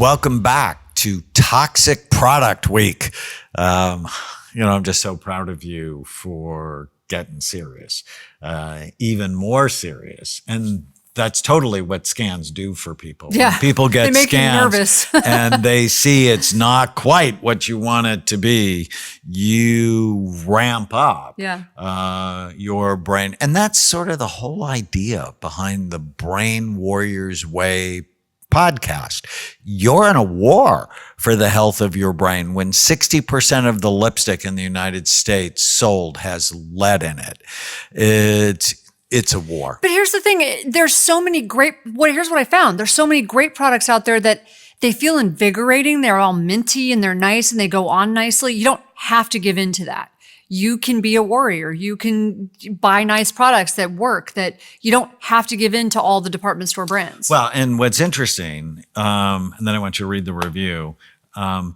Welcome back to Toxic Product Week. I'm just so proud of you for getting serious, even more serious. And that's totally what scans do for people. Yeah, when people get they make scans you nervous. and they see it's not quite what you want it to be, you ramp up your brain. And that's sort of the whole idea behind the Brain Warriors Way podcast. You're in a war for the health of your brain when 60% of the lipstick in the United States sold has lead in it. It's a war. But here's the thing. There's so many here's what I found. There's so many great products out there that they feel invigorating. They're all minty and they're nice and they go on nicely. You don't have to give in to that. You can be a warrior. You can buy nice products that work, that you don't have to give in to all the department store brands. Well, and what's interesting, and then I want you to read the review,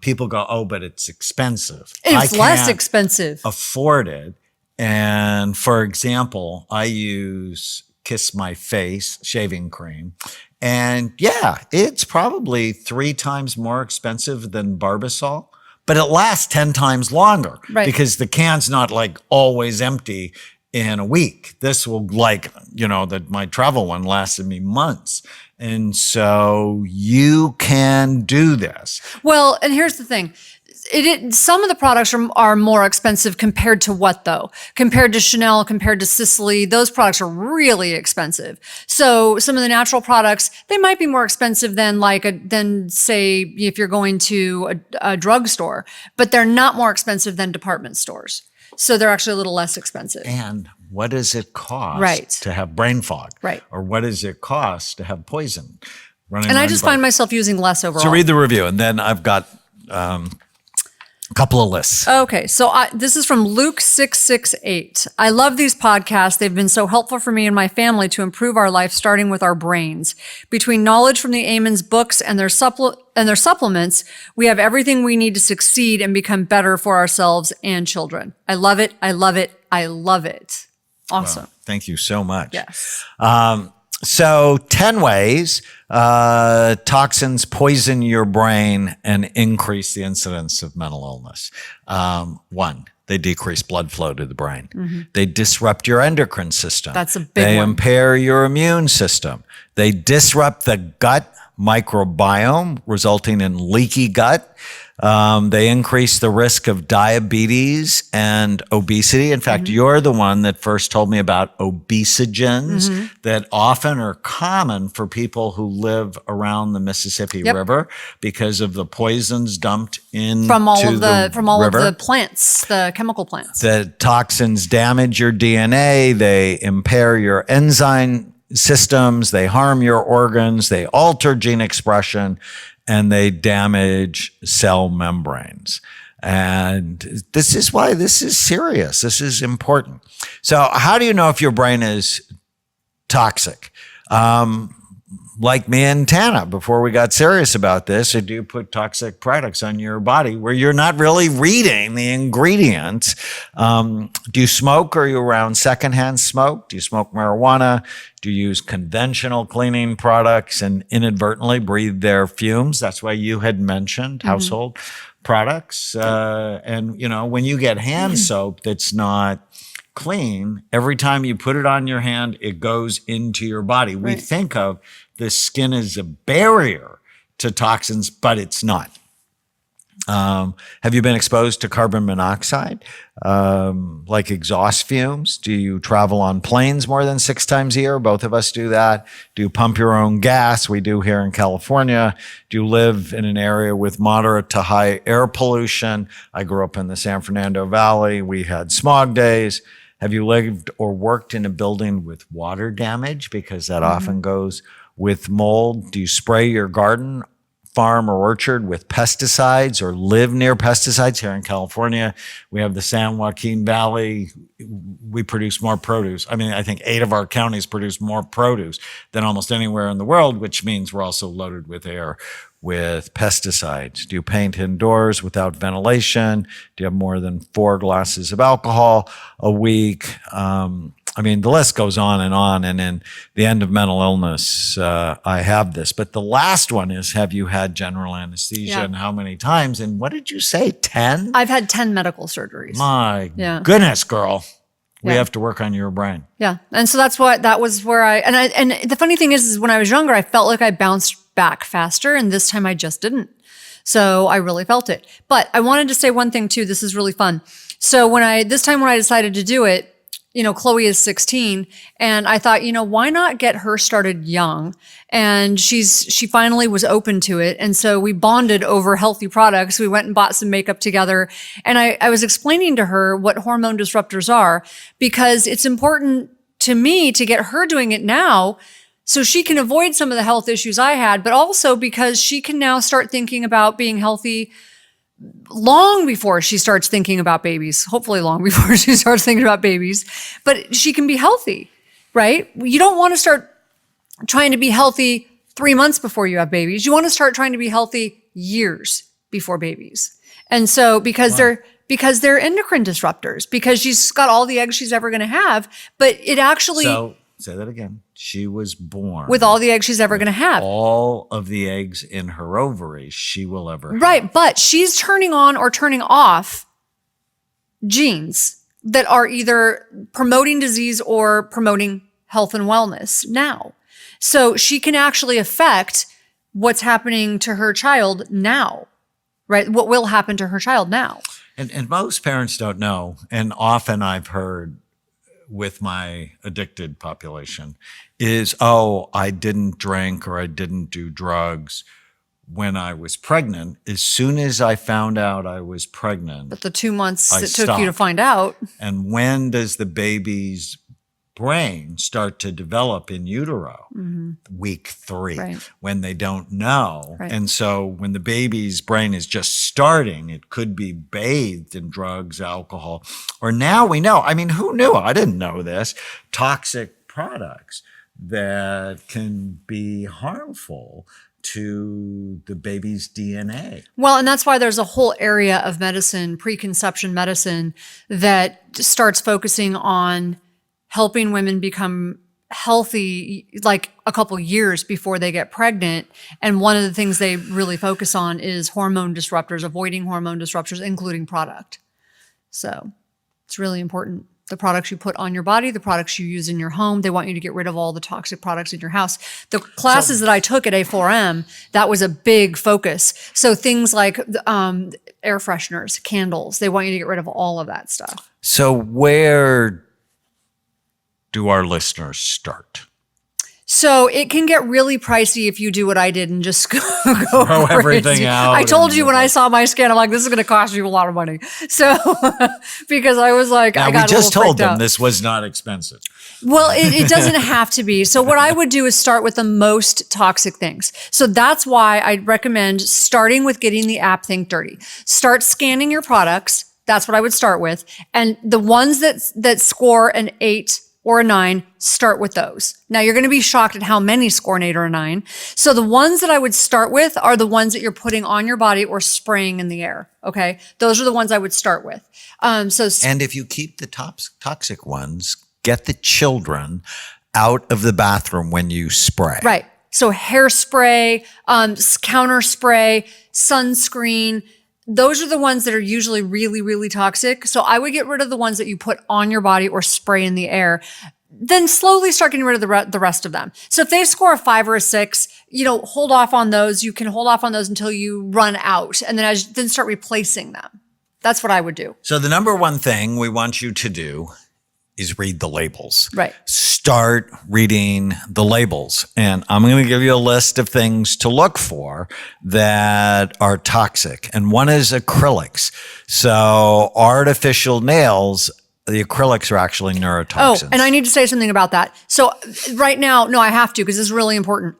people go, oh, but it's expensive. It's less expensive. Afford it. And for example, I use Kiss My Face shaving cream. And yeah, it's probably 3 times more expensive than Barbasol. But it lasts 10 times longer because the can's not like always empty in a week. This will my travel one lasted me months. And so you can do this. Well, and here's the thing. Some of the products are more expensive compared to what though? Compared to Chanel, compared to Sicily, those products are really expensive. So some of the natural products, they might be more expensive than say if you're going to a drugstore, but they're not more expensive than department stores. So they're actually a little less expensive. And what does it cost to have brain fog? Right. Or what does it cost to have poison? And I just find myself using less overall. So read the review, and then I've got a couple of lists. Okay, so this is from Luke668. I love these podcasts. They've been so helpful for me and my family to improve our life, starting with our brains. Between knowledge from the Amen's books and their supplements, we have everything we need to succeed and become better for ourselves and children. I love it. I love it. I love it. Awesome. Well, thank you so much. Yes. So 10 ways toxins poison your brain and increase the incidence of mental illness. 1, they decrease blood flow to the brain. Mm-hmm. They disrupt your endocrine system. That's a big They one. impair your immune system. They disrupt the gut microbiome, resulting in leaky gut. They increase the risk of diabetes and obesity. In fact, you're the one that first told me about obesogens that often are common for people who live around the Mississippi River because of the poisons dumped in from all of river. the plants, the chemical plants. The toxins damage your DNA. They impair your enzyme systems. They harm your organs. They alter gene expression. And they damage cell membranes. And this is why this is serious. This is important. So how do you know if your brain is toxic? Like me and Tana, before we got serious about this, I do put toxic products on your body where you're not really reading the ingredients. Do you smoke? Are you around secondhand smoke? Do you smoke marijuana? Do you use conventional cleaning products and inadvertently breathe their fumes? That's why you had mentioned household products. And when you get hand soap that's not clean, every time you put it on your hand, it goes into your body. We think of the skin as a barrier to toxins, but it's not. Have you been exposed to carbon monoxide, like exhaust fumes? Do you travel on planes more than 6 times a year? Both of us do that. Do you pump your own gas? We do here in California. Do you live in an area with moderate to high air pollution? I grew up in the San Fernando Valley. We had smog days. Have you lived or worked in a building with water damage? Because that often goes with mold. Do you spray your garden, farm, or orchard with pesticides or live near pesticides? Here in California, we have the San Joaquin Valley. We produce more produce. I mean, I think 8 of our counties produce more produce than almost anywhere in the world, which means we're also loaded with air with pesticides. Do you paint indoors without ventilation? Do you have more than 4 glasses of alcohol a week? I mean, the list goes on. And in the end of mental illness, I have this. But the last one is, have you had general anesthesia and how many times? And what did you say, 10? I've had 10 medical surgeries. My goodness, girl. We Yeah. have to work on your brain. Yeah. And so that was where and the funny thing is when I was younger, I felt like I bounced back faster, and this time I just didn't. So I really felt it. But I wanted to say one thing too. This is really fun. So this time when I decided to do it, Chloe is 16, and I thought, why not get her started young? And she finally was open to it. And so we bonded over healthy products. We went and bought some makeup together. And I was explaining to her what hormone disruptors are, because it's important to me to get her doing it now so she can avoid some of the health issues I had, but also because she can now start thinking about being healthy long before she starts thinking about babies, hopefully long before she starts thinking about babies, but she can be healthy, right? You don't want to start trying to be healthy 3 months before you have babies. You want to start trying to be healthy years before babies. And so because they're endocrine disruptors, because she's got all the eggs she's ever going to have, but it actually... So say that again. She was born with all the eggs she's ever going to have. All of the eggs in her ovaries she will ever have. Right, but she's turning on or turning off genes that are either promoting disease or promoting health and wellness now. So she can actually affect what's happening to her child now, right? What will happen to her child now. And most parents don't know, and often I've heard with my addicted population is, I didn't drink or I didn't do drugs when I was pregnant. As soon as I found out I was pregnant. But the 2 months it took you to find out. And when does the baby's brain start to develop in utero? Week 3, right. When they don't know. Right. And so when the baby's brain is just starting, it could be bathed in drugs, alcohol, or now we know. I mean, who knew? I didn't know this. Toxic products that can be harmful to the baby's DNA. Well, and that's why there's a whole area of medicine, preconception medicine, that starts focusing on helping women become healthy like a couple years before they get pregnant. And one of the things they really focus on is hormone disruptors, avoiding hormone disruptors, including product. So it's really important. The products you put on your body, the products you use in your home, they want you to get rid of all the toxic products in your house. The classes that I took at A4M, that was a big focus. So things like air fresheners, candles, they want you to get rid of all of that stuff. So where do our listeners start? So it can get really pricey if you do what I did and just go throw everything out. I told you when I saw my scan, I'm like, this is going to cost you a lot of money. So because I was like, now, I got we just told them out. This was not expensive. Well, it doesn't have to be. So what I would do is start with the most toxic things. So that's why I recommend starting with getting the app Think Dirty. Start scanning your products. That's what I would start with. And the ones that score an 8 or a 9, start with those. Now you're going to be shocked at how many score an 8 or a 9. So the ones that I would start with are the ones that you're putting on your body or spraying in the air. Okay. Those are the ones I would start with. And if you keep the toxic ones, get the children out of the bathroom when you spray. Right. So hairspray, counter spray, sunscreen, those are the ones that are usually really, really toxic. So I would get rid of the ones that you put on your body or spray in the air. Then slowly start getting rid of the rest of them. So if they score a 5 or a 6, hold off on those. You can hold off on those until you run out, and then start replacing them. That's what I would do. So the number one thing we want you to do is read the labels. Right. Start reading the labels. And I'm going to give you a list of things to look for that are toxic. And one is acrylics. So artificial nails, the acrylics are actually neurotoxins. Oh, and I need to say something about that. So right now, no, I have to, because this is really important.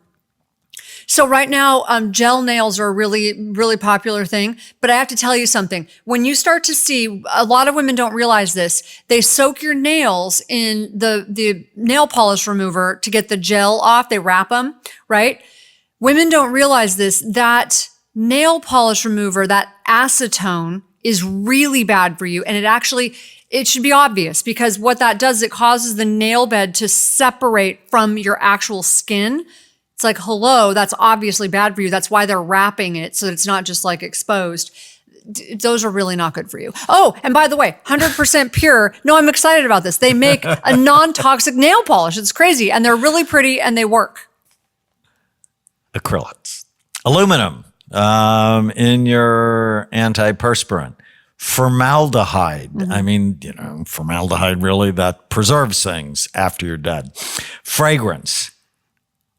So right now, gel nails are a really, really popular thing. But I have to tell you something. When you start to see, a lot of women don't realize this. They soak your nails in the nail polish remover to get the gel off. They wrap them, right? Women don't realize this. That nail polish remover, that acetone, is really bad for you. And it actually it should be obvious, because what that does, it causes the nail bed to separate from your actual skin. It's like, hello, that's obviously bad for you. That's why they're wrapping it so that it's not just like exposed. Those are really not good for you. Oh, and by the way, 100% pure. No, I'm excited about this. They make a non-toxic nail polish. It's crazy. And they're really pretty and they work. Acrylics. Aluminum in your antiperspirant. Formaldehyde. I mean, formaldehyde really, that preserves things after you're dead. Fragrance.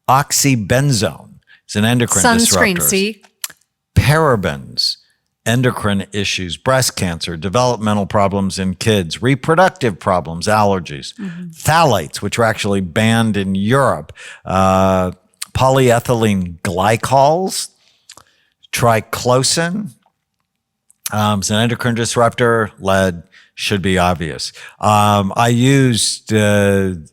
Oxybenzone is an endocrine Sunscreen, disruptor. see? Parabens. Endocrine issues, breast cancer, developmental problems in kids, reproductive problems, allergies, phthalates, which are actually banned in Europe, polyethylene glycols, triclosan, is an endocrine disruptor. Lead should be obvious. I used the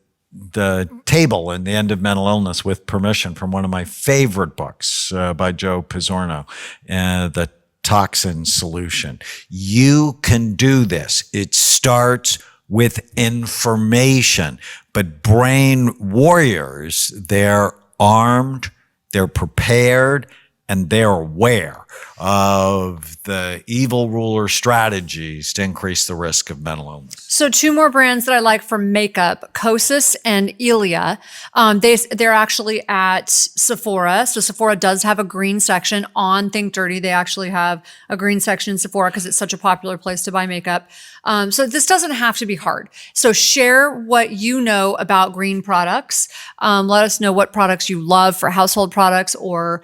table in the End of Mental Illness with permission from one of my favorite books by Joe Pizzorno, the Toxin Solution. You can do this. It starts with information. But brain warriors, they're armed, they're prepared, and they're aware of the evil ruler strategies to increase the risk of mental illness. So 2 more brands that I like for makeup, Kosas and Ilia. They're actually at Sephora. So Sephora does have a green section on Think Dirty. They actually have a green section in Sephora because it's such a popular place to buy makeup. So this doesn't have to be hard. So share what you know about green products. Let us know what products you love for household products or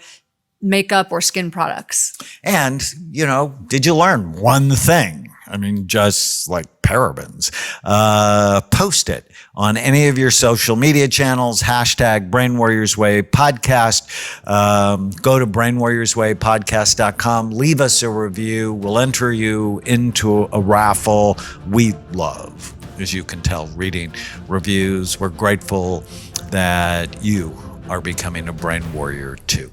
makeup or skin products. And, did you learn one thing? I mean, just like parabens. Post it on any of your social media channels, hashtag Brain Warriors Way podcast. Go to brainwarriorswaypodcast.com. Leave us a review. We'll enter you into a raffle. We love, as you can tell, reading reviews. We're grateful that you are becoming a brain warrior too.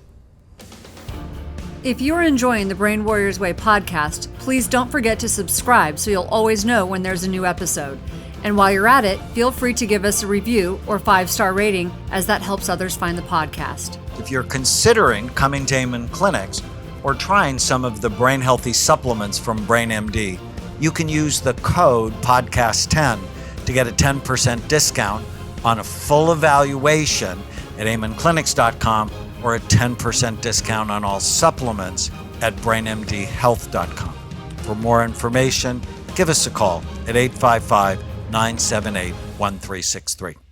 If you're enjoying the Brain Warriors Way podcast, please don't forget to subscribe so you'll always know when there's a new episode. And while you're at it, feel free to give us a review or 5-star rating, as that helps others find the podcast. If you're considering coming to Amen Clinics or trying some of the brain healthy supplements from BrainMD, you can use the code podcast10 to get a 10% discount on a full evaluation at amenclinics.com or a 10% discount on all supplements at brainmdhealth.com. For more information, give us a call at 855-978-1363.